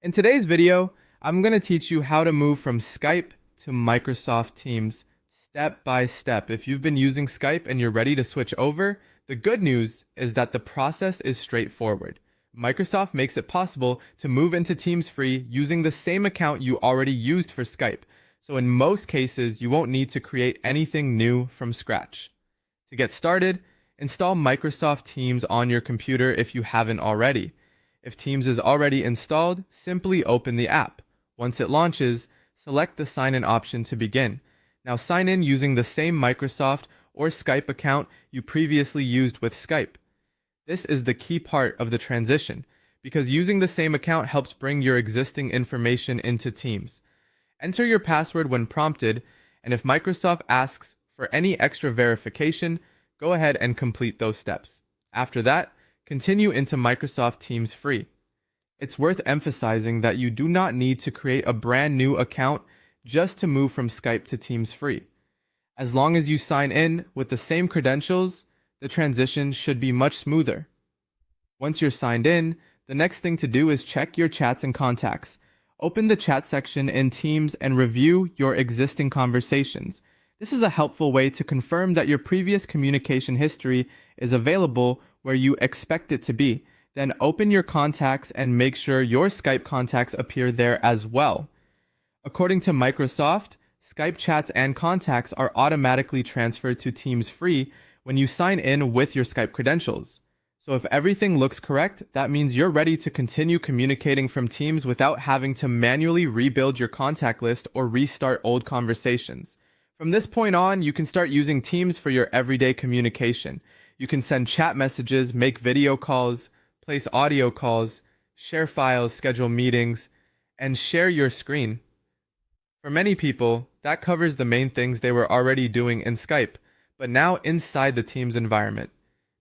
In today's video, I'm going to teach you how to move from Skype to Microsoft Teams step by step. If you've been using Skype and you're ready to switch over, the good news is that the process is straightforward. Microsoft makes it possible to move into Teams free using the same account you already used for Skype. So in most cases, you won't need to create anything new from scratch. To get started, install Microsoft Teams on your computer if you haven't already. If Teams is already installed, simply open the app. Once it launches, select the sign-in option to begin. Now sign in using the same Microsoft or Skype account you previously used with Skype. This is the key part of the transition, because using the same account helps bring your existing information into Teams. Enter your password when prompted, and if Microsoft asks for any extra verification, go ahead and complete those steps. After that, continue into Microsoft Teams free. It's worth emphasizing that you do not need to create a brand new account just to move from Skype to Teams free. As long as you sign in with the same credentials, the transition should be much smoother. Once you're signed in, the next thing to do is check your chats and contacts. Open the chat section in Teams and review your existing conversations. This is a helpful way to confirm that your previous communication history is available where you expect it to be. Then open your contacts and make sure your Skype contacts appear there as well. According to Microsoft, Skype chats and contacts are automatically transferred to Teams free when you sign in with your Skype credentials. So if everything looks correct, that means you're ready to continue communicating from Teams without having to manually rebuild your contact list or restart old conversations. From this point on, you can start using Teams for your everyday communication. You can send chat messages, make video calls, place audio calls, share files, schedule meetings, and share your screen. For many people, that covers the main things they were already doing in Skype, but now inside the Teams environment.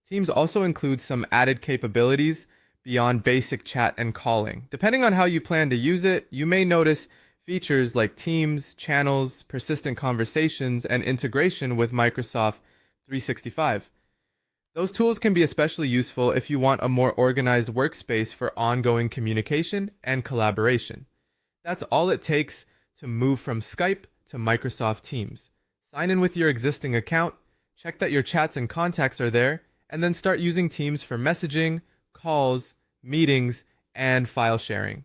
Teams also includes some added capabilities beyond basic chat and calling. Depending on how you plan to use it, you may notice features like Teams, channels, persistent conversations, and integration with Microsoft 365. Those tools can be especially useful if you want a more organized workspace for ongoing communication and collaboration. That's all it takes to move from Skype to Microsoft Teams. Sign in with your existing account, check that your chats and contacts are there, and then start using Teams for messaging, calls, meetings, and file sharing.